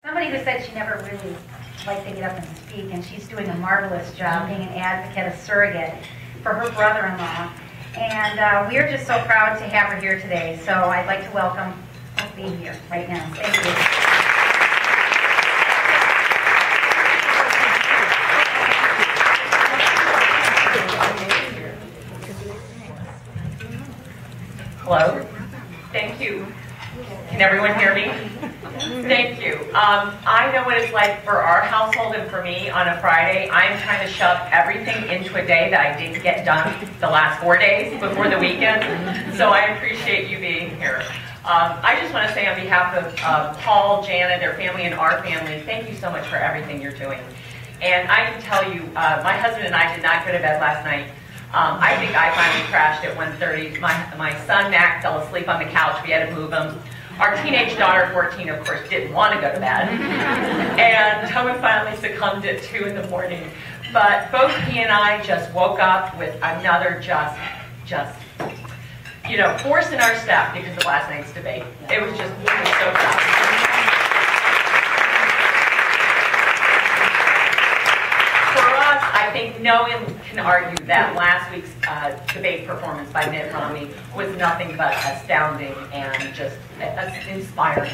Somebody who said she never really liked to get up and speak, and she's doing a marvelous job being an advocate, a surrogate for her brother-in-law. And we're just so proud to have her here today. So I'd like to welcome Oakleigh here right now. Thank you. Hello. Thank you. Can everyone hear me? Thank you. I know what it's like for our household and for me on a Friday. I'm trying to shove everything into a day that I didn't get done the last 4 days before the weekend. So I appreciate you being here. I just want to say on behalf of Paul, Jana, their family, and our family, thank you so much for everything you're doing. And I can tell you, my husband and I did not go to bed last night. I think I finally crashed at 1:30. My son, Mac, fell asleep on the couch. We had to move him. Our teenage daughter, 14, of course, didn't want to go to bed. And Toma finally succumbed at 2 in the morning. But both he and I just woke up with another force in our step because of last night's debate. It was so tough. I think no one can argue that last week's debate performance by Mitt Romney was nothing but astounding and just inspiring.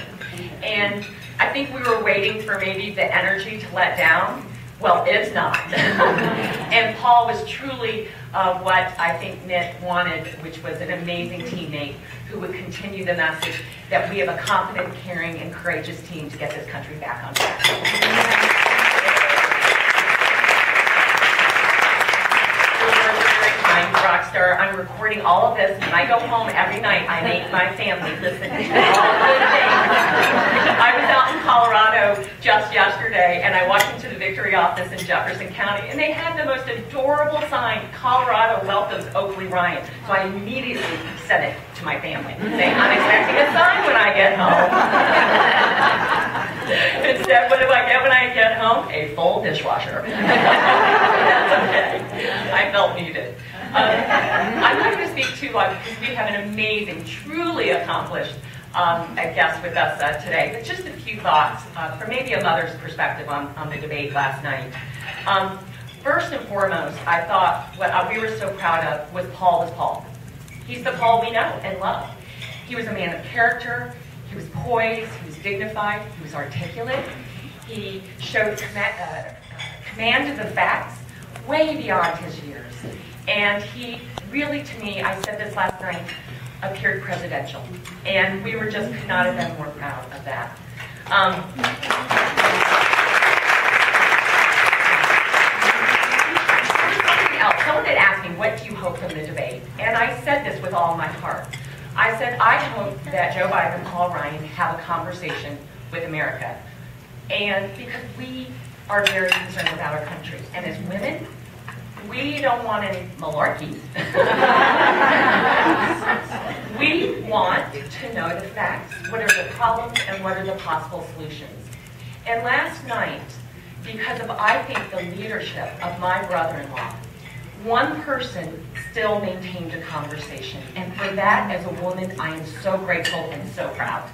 And I think we were waiting for maybe the energy to let down. Well, it's not. And Paul was truly what I think Mitt wanted, which was an amazing teammate who would continue the message that we have a confident, caring, and courageous team to get this country back on track. Rockstar. I'm recording all of this. When I go home every night, I make my family listen to all the things. I was out in Colorado just yesterday, and I walked into the Victory office in Jefferson County, and they had the most adorable sign, Colorado welcomes Oakleigh Ryan. So I immediately sent it to my family, saying, I'm expecting a sign when I get home. Instead, what do I get when I get home? A full dishwasher. That's okay. I felt needed. I'm not going to speak too long because we have an amazing, truly accomplished guest with us today. But just a few thoughts from maybe a mother's perspective on the debate last night. First and foremost, I thought what we were so proud of was Paul. He's the Paul we know and love. He was a man of character. He was poised. He was dignified. He was articulate. He showed command of the facts way beyond his years. And he really, to me, I said this last night, appeared presidential. And we could not have been more proud of that. Something else. Someone had asked me, what do you hope from the debate? And I said this with all my heart. I said, I hope that Joe Biden and Paul Ryan have a conversation with America. And because we are very concerned about our country. And as women, we don't want any malarkey. We want to know the facts. What are the problems and what are the possible solutions? And last night, because of, I think, the leadership of my brother-in-law, one person still maintained a conversation. And for that, as a woman, I am so grateful and so proud.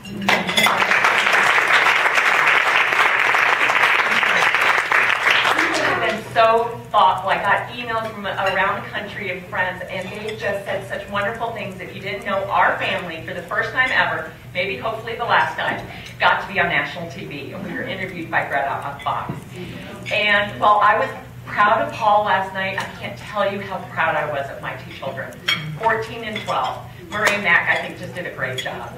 So thoughtful. I got emails from around the country of friends, and they just said such wonderful things. If you didn't know, our family, for the first time ever, maybe hopefully the last time, got to be on national TV, and we were interviewed by Greta on Fox. And while I was proud of Paul last night, I can't tell you how proud I was of my two children, 14 and 12. Marie and Mac, I think, just did a great job.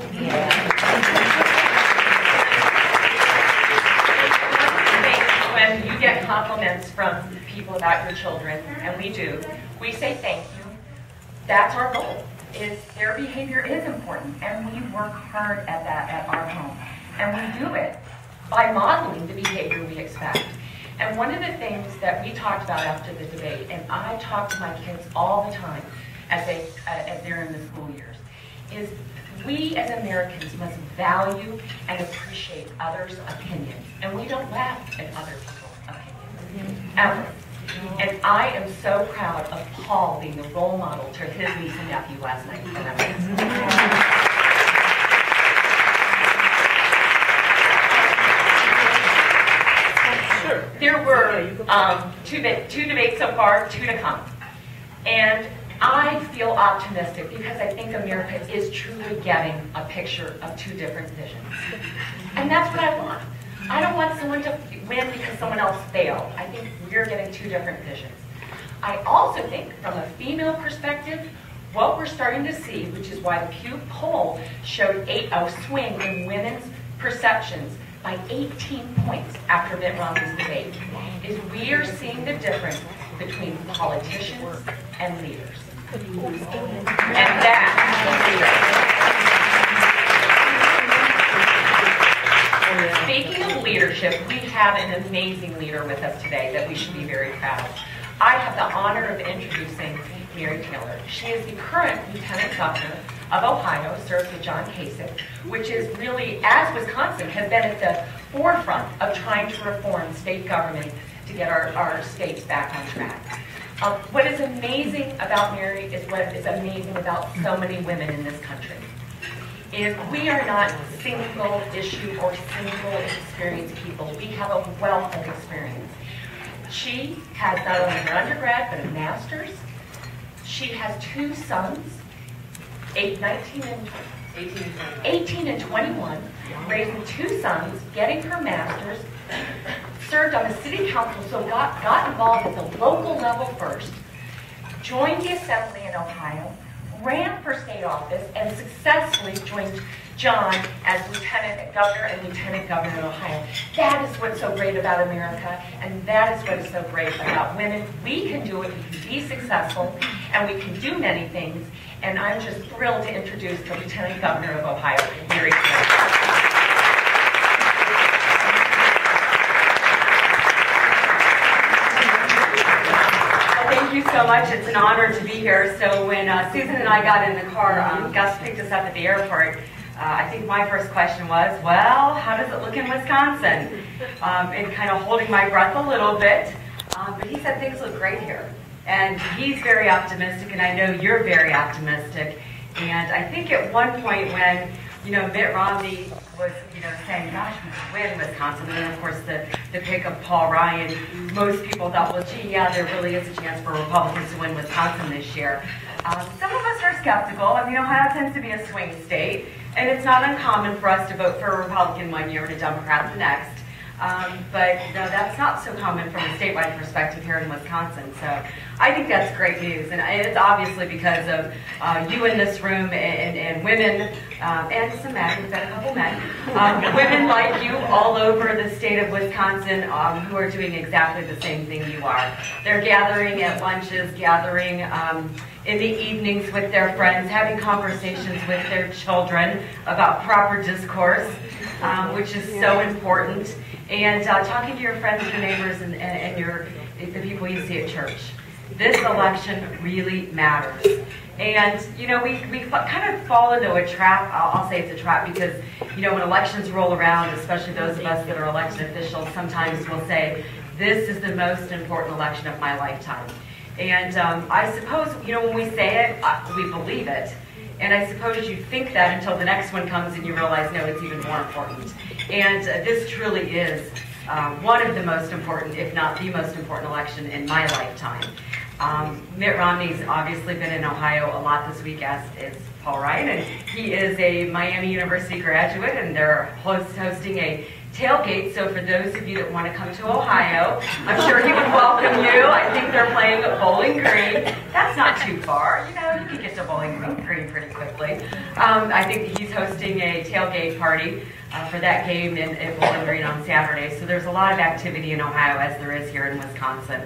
When you get compliments from people about your children, and we do, we say thank you. That's our goal. Their behavior is important, and we work hard at that at our home. And we do it by modeling the behavior we expect. And one of the things that we talked about after the debate, and I talk to my kids all the time as they're in the school years, is we as Americans must value and appreciate others' opinions. And we don't laugh at other people's opinions, ever. And I am so proud of Paul being the role model to his niece and nephew last night. And There were two debates so far, 2 to come. And I feel optimistic because I think America is truly getting a picture of 2 different visions. And that's what I want. I don't want someone to win because someone else failed. I think we're getting 2 different visions. I also think from a female perspective, what we're starting to see, which is why the Pew poll showed a swing in women's perceptions by 18 points after Mitt Romney's debate, is we are seeing the difference between politicians and leaders. And that Speaking of leadership, we have an amazing leader with us today that we should be very proud of. I have the honor of introducing Mary Taylor. She is the current Lieutenant Governor of Ohio, serves with John Kasich, which is really, as Wisconsin, has been at the forefront of trying to reform state government to get our states back on track. What is amazing about Mary is what is amazing about so many women in this country. Is we are not single issue or single experience people. We have a wealth of experience. She has not only her undergrad, but a master's. She has 2 sons, 18 and 21, raising 2 sons, getting her master's, served on the city council, so got involved at the local level first, joined the assembly in Ohio, ran for state office, and successfully joined John as Lieutenant Governor and Lieutenant Governor in Ohio. That is what's so great about America, and that is what is so great about women. We can do it, we can be successful, and we can do many things, and I'm just thrilled to introduce the Lieutenant Governor of Ohio, Mary Taylor. Thank you so much. It's an honor to be here. So when Susan and I got in the car, Gus picked us up at the airport. I think my first question was, well, how does it look in Wisconsin? And kind of holding my breath a little bit. But he said things look great here. And he's very optimistic, and I know you're very optimistic. And I think at one point when, Mitt Romney was, saying, gosh, we could win Wisconsin, and then of course the pick of Paul Ryan, most people thought, well, gee, yeah, there really is a chance for Republicans to win Wisconsin this year. Some of us are skeptical. Ohio tends to be a swing state, and it's not uncommon for us to vote for a Republican one year and a Democrat the next. But no, that's not so common from a statewide perspective here in Wisconsin. So I think that's great news. And it's obviously because of you in this room and women, and some men, we've got a couple men, women like you all over the state of Wisconsin who are doing exactly the same thing you are. They're gathering at lunches, gathering in the evenings with their friends, having conversations with their children about proper discourse, which is so important. And talking to your friends, your neighbors, and the people you see at church. This election really matters. And, we kind of fall into a trap. I'll say it's a trap because, when elections roll around, especially those of us that are elected officials, sometimes we'll say, this is the most important election of my lifetime. And I suppose, when we say it, we believe it. And I suppose you think that until the next one comes and you realize, no, it's even more important. And this truly is one of the most important, if not the most important election in my lifetime. Mitt Romney's obviously been in Ohio a lot this week, as is Paul Ryan, and he is a Miami University graduate, and they're hosting a tailgate. So for those of you that want to come to Ohio, I'm sure he would welcome you. I think they're playing at Bowling Green. That's not too far. You can get to Bowling Green pretty quickly. I think he's hosting a tailgate party for that game at Bowling Green on Saturday. So there's a lot of activity in Ohio, as there is here in Wisconsin.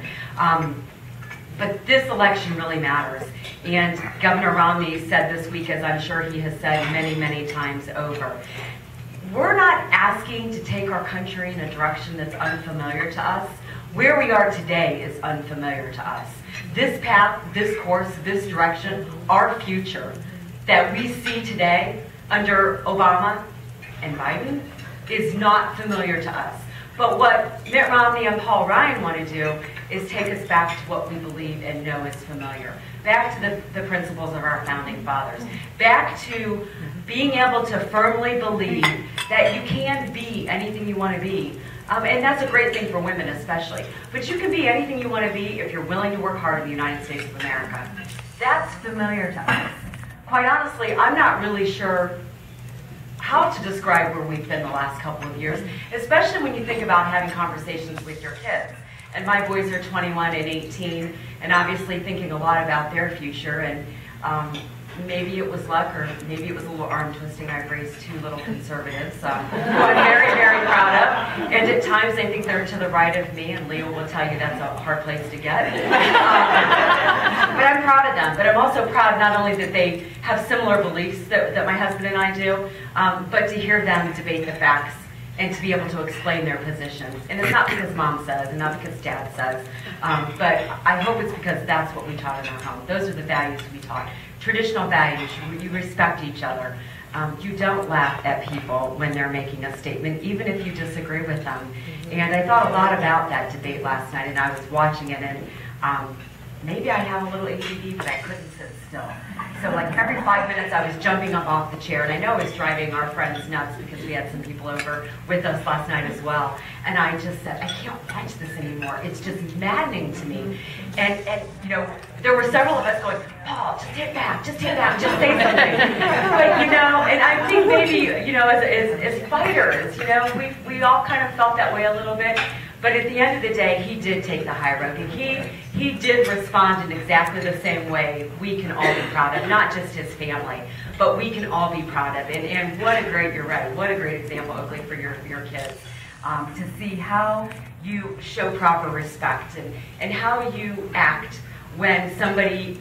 But this election really matters. And Governor Romney said this week, as I'm sure he has said many, many times over, we're not asking to take our country in a direction that's unfamiliar to us. Where we are today is unfamiliar to us. This path, this course, this direction, our future that we see today under Obama and Biden is not familiar to us. But what Mitt Romney and Paul Ryan want to do is take us back to what we believe and know is familiar. Back to the principles of our founding fathers. Back to being able to firmly believe that you can be anything you want to be. And that's a great thing for women especially. But you can be anything you want to be if you're willing to work hard in the United States of America. That's familiar to us. Quite honestly, I'm not really sure how to describe where we've been the last couple of years, especially when you think about having conversations with your kids. And my boys are 21 and 18, and obviously thinking a lot about their future. And maybe it was luck, or maybe it was a little arm twisting. I've raised two little conservatives, who I'm very, very proud of. And at times I think they're to the right of me, and Leah will tell you that's a hard place to get. But I'm proud of them. But I'm also proud not only that they have similar beliefs that my husband and I do, but to hear them debate the facts and to be able to explain their positions. And it's not because mom says, and not because dad says, but I hope it's because that's what we taught in our home. Those are the values we taught. Traditional values, you respect each other. You don't laugh at people when they're making a statement, even if you disagree with them. And I thought a lot about that debate last night, and I was watching it, and maybe I have a little ADD, but I couldn't sit still. So like every 5 minutes I was jumping up off the chair, and I know it was driving our friends nuts because we had some people over with us last night as well. And I just said, I can't watch this anymore. It's just maddening to me. And you know, there were several of us going, Paul, just hit back, just say something. But you know, and I think maybe, you know, as fighters, you know, we all kind of felt that way a little bit. But at the end of the day, he did take the high road, and he did respond in exactly the same way we can all be proud of, not just his family, but we can all be proud of. And what a great, you're right, what a great example, Oakleigh, for your kids, to see how you show proper respect and how you act when somebody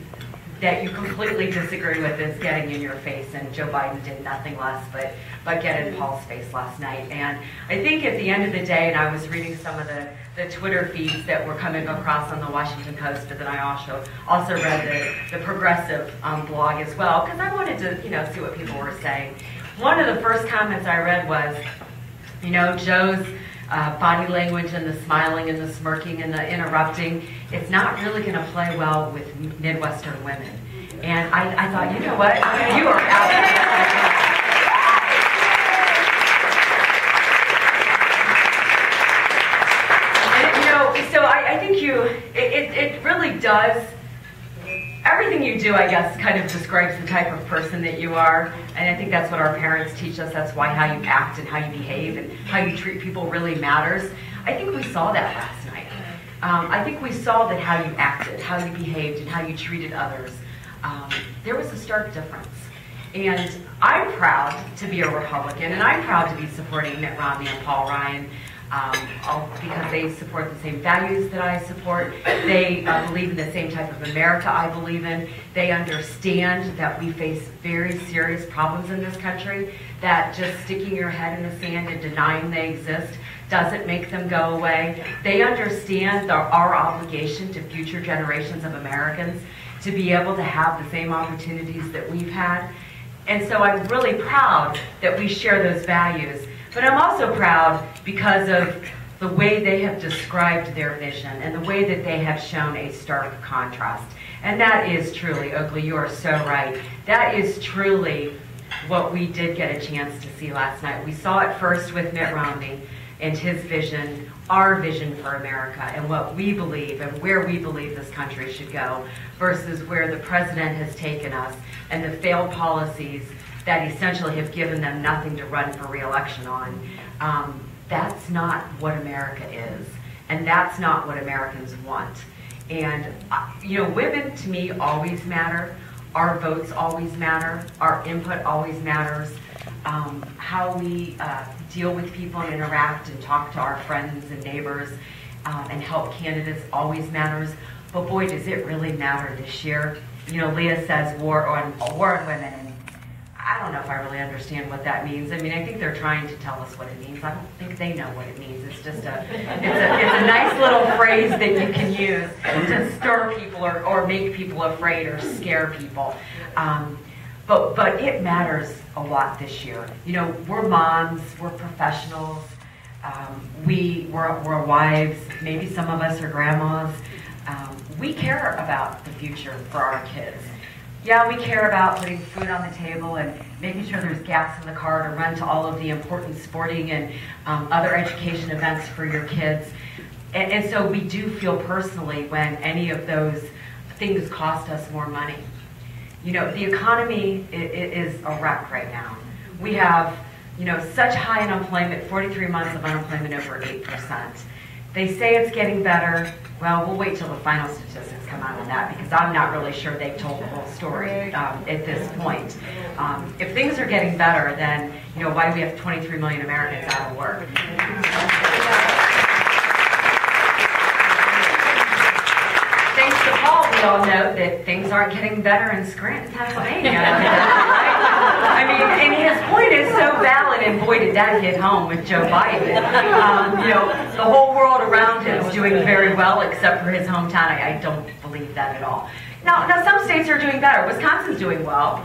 that you completely disagree with is getting in your face, and Joe Biden did nothing less but get in Paul's face last night. And I think at the end of the day, and I was reading some of the Twitter feeds that were coming across on the Washington Post, but then I also read the Progressive blog as well, because I wanted to, you know, see what people were saying. One of the first comments I read was, you know, Joe's body language and the smiling and the smirking and the interrupting, it's not really going to play well with Midwestern women. And I thought, you know what, you are out. So I think it really does, everything you do, I guess, kind of describes the type of person that you are. And I think that's what our parents teach us. That's why how you act and how you behave and how you treat people really matters. I think we saw that last night. I think we saw that how you acted, how you behaved, and how you treated others. There was a stark difference. And I'm proud to be a Republican, and I'm proud to be supporting Mitt Romney and Paul Ryan. Because they support the same values that I support. They believe in the same type of America I believe in. They understand that we face very serious problems in this country, that just sticking your head in the sand and denying they exist doesn't make them go away. They understand our obligation to future generations of Americans to be able to have the same opportunities that we've had. And so I'm really proud that we share those values. But I'm also proud because of the way they have described their vision and the way that they have shown a stark contrast. And that is truly, Oakleigh, you are so right. That is truly what we did get a chance to see last night. We saw it first with Mitt Romney and his vision, our vision for America, and what we believe and where we believe this country should go, versus where the president has taken us and the failed policies that essentially have given them nothing to run for re-election on. That's not what America is, and that's not what Americans want. And you know, women to me always matter. Our votes always matter. Our input always matters. How we deal with people and interact and talk to our friends and neighbors and help candidates always matters. But boy, does it really matter this year. You know, Leah says war on women, and I don't know if I really understand what that means. I mean, I think they're trying to tell us what it means. I don't think they know what it means. It's just it's a nice little phrase that you can use to stir people or make people afraid or scare people. But it matters a lot this year. You know, we're moms, we're professionals. We're wives, maybe some of us are grandmas. We care about the future for our kids. Yeah, we care about putting food on the table and making sure there's gas in the car to run to all of the important sporting and other education events for your kids. And so we do feel personally when any of those things cost us more money. You know, the economy is a wreck right now. We have, you know, such high unemployment, 43 months of unemployment over 8%. They say it's getting better. Well, we'll wait till the final statistics come out on that because I'm not really sure they've told the whole story at this point. If things are getting better, then, you know, why do we have 23 million Americans out of work? Thanks to Paul, we all know that things aren't getting better in Scranton, Pennsylvania. I mean, and his point is so valid, and boy, did that hit home with Joe Biden. You know, the whole world around him is doing very well, except for his hometown. I don't believe that at all. Now, some states are doing better. Wisconsin's doing well,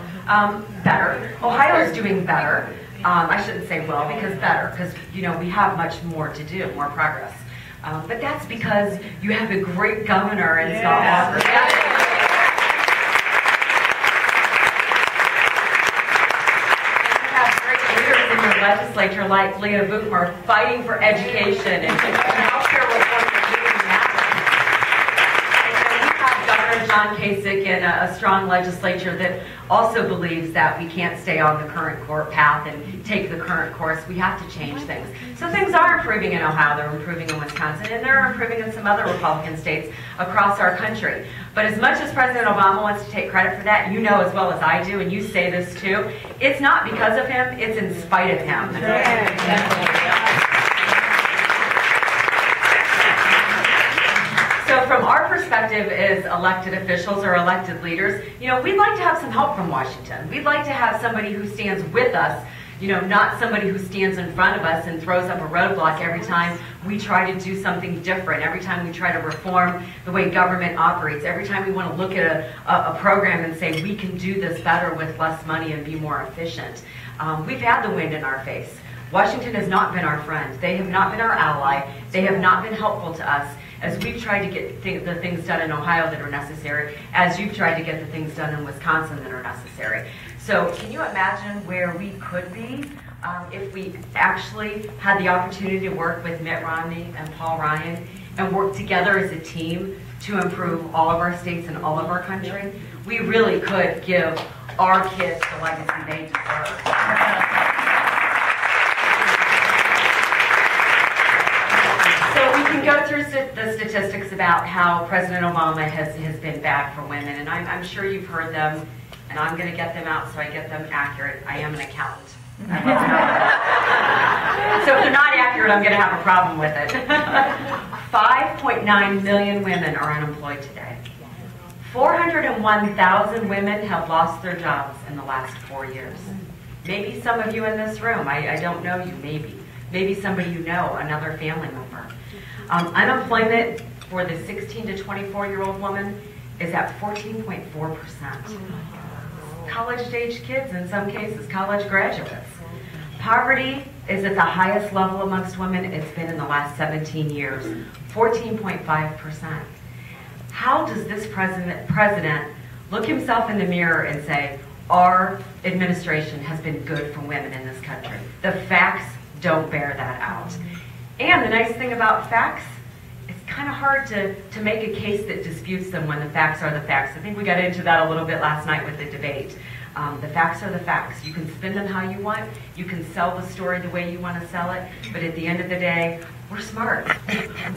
better. Ohio's doing better. I shouldn't say well, because better, because, you know, we have much more to do, more progress. But that's because you have a great governor in Scott Walker. Legislature like Leah Vukmir fighting for education and healthcare reform that really matters. And we have Governor John Kasich and a strong legislature that also believes that we can't stay on the current path and take the current course. We have to change things. So things are improving in Ohio, they're improving in Wisconsin, and they're improving in some other Republican states across our country. But as much as President Obama wants to take credit for that, you know as well as I do, and you say this too, it's not because of him, it's in spite of him. So from our perspective as elected officials or elected leaders, you know, we'd like to have some help from Washington. We'd like to have somebody who stands with us, you know, not somebody who stands in front of us and throws up a roadblock every time we try to do something different, every time we try to reform the way government operates, every time we want to look at a program and say we can do this better with less money and be more efficient. We've had the wind in our face. Washington has not been our friend. They have not been our ally. They have not been helpful to us as we've tried to get the things done in Ohio that are necessary, as you've tried to get the things done in Wisconsin that are necessary. So can you imagine where we could be if we actually had the opportunity to work with Mitt Romney and Paul Ryan and work together as a team to improve all of our states and all of our country? We really could give our kids the legacy they deserve. So we can go through the statistics about how President Obama has been bad for women, and I'm sure you've heard them, and I'm going to get them out so I get them accurate. I am an accountant. So if they're not accurate, I'm going to have a problem with it. 5.9 million women are unemployed today. 401,000 women have lost their jobs in the last 4 years. Maybe some of you in this room, I don't know you, maybe. Maybe somebody you know, another family member. Unemployment for the 16 to 24-year-old woman is at 14.4%. College-age kids, in some cases, college graduates. Poverty is at the highest level amongst women it's been in the last 17 years, 14.5%. How does this president look himself in the mirror and say, our administration has been good for women in this country? The facts don't bear that out. And the nice thing about facts, it's kind of hard to make a case that disputes them when the facts are the facts. I think we got into that a little bit last night with the debate. The facts are the facts. You can spin them how you want. You can sell the story the way you want to sell it. But at the end of the day, we're smart.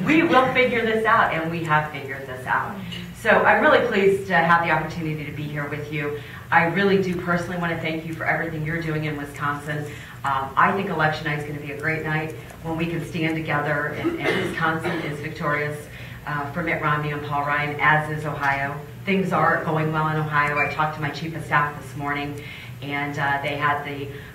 We will figure this out, and we have figured this out. So I'm really pleased to have the opportunity to be here with you. I really do personally want to thank you for everything you're doing in Wisconsin. I think Election Night is going to be a great night when we can stand together and Wisconsin is victorious for Mitt Romney and Paul Ryan, as is Ohio. Things are going well in Ohio. I talked to my chief of staff this morning, and they had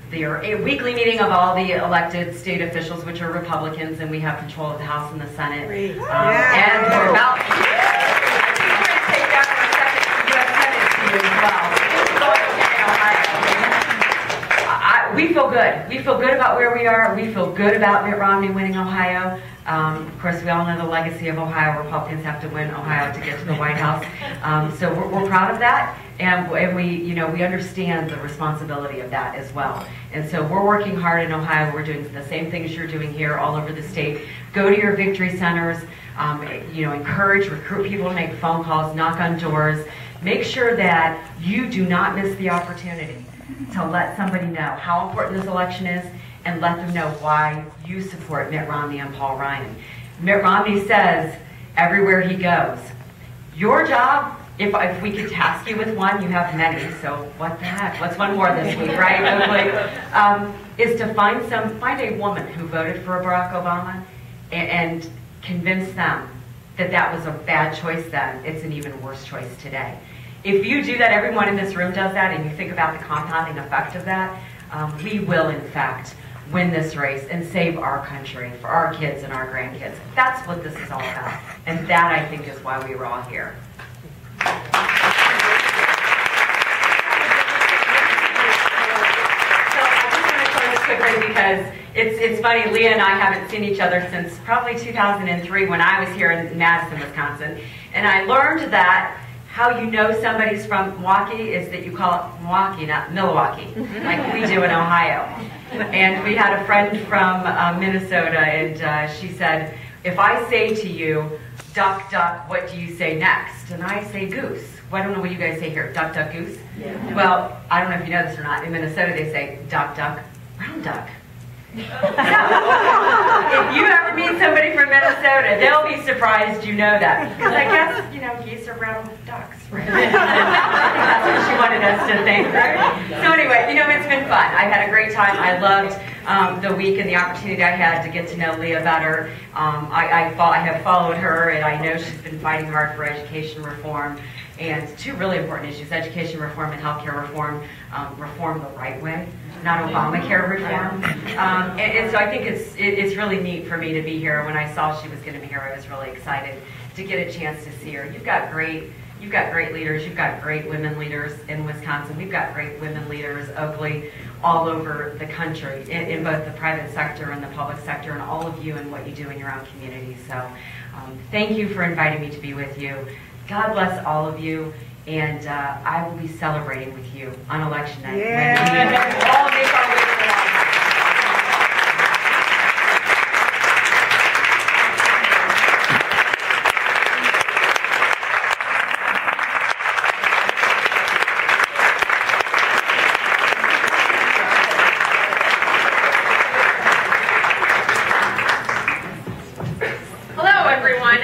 their weekly meeting of all the elected state officials, which are Republicans, and we have control of the House and the Senate. And we're about to take that for a second to the U.S. Senate too as well. It's going okay in Ohio. we feel good. We feel good about where we are. We feel good about Mitt Romney winning Ohio. Of course, we all know the legacy of Ohio. Republicans have to win Ohio to get to the White House. So we're proud of that, and we understand the responsibility of that as well. And so we're working hard in Ohio. We're doing the same things you're doing here all over the state. Go to your victory centers. Encourage, recruit people to make phone calls, knock on doors. Make sure that you do not miss the opportunity to let somebody know how important this election is, and let them know why you support Mitt Romney and Paul Ryan. Mitt Romney says everywhere he goes, your job, if we could task you with one, you have many, so what the heck, what's one more this week, right? Is to find a woman who voted for Barack Obama and convince them that that was a bad choice then. It's an even worse choice today. If you do that, everyone in this room does that, and you think about the compounding effect of that, we will, in fact, win this race and save our country for our kids and our grandkids. That's what this is all about, and that, I think, is why we were all here. Quickly, because it's funny, Leah and I haven't seen each other since probably 2003 when I was here in Madison, Wisconsin, and I learned that how you know somebody's from Milwaukee is that you call it Milwaukee, not Milwaukee, like we do in Ohio. And we had a friend from Minnesota, and she said, if I say to you, duck, duck, what do you say next? And I say goose. Well, I don't know what you guys say here, duck, duck, goose? Yeah. Well, I don't know if you know this or not. In Minnesota, they say duck, duck, brown duck. So, if you ever meet somebody from Minnesota, they'll be surprised you know that. Because I guess, geese are brown ducks, right? That's what she wanted us to think, right? So anyway, it's been fun. I had a great time. I loved the week and the opportunity I had to get to know Leah better. I have followed her, and I know she's been fighting hard for education reform. And two really important issues, education reform and healthcare reform, reform the right way, not Obamacare reform. And so I think it's really neat for me to be here. When I saw she was going to be here, I was really excited to get a chance to see her. You've got great leaders. You've got great women leaders in Wisconsin. We've got great women leaders, Oakleigh, all over the country, in both the private sector and the public sector, and all of you and what you do in your own community. So thank you for inviting me to be with you. God bless all of you, and I will be celebrating with you on election night when we all make our way to the White House. Hello, everyone.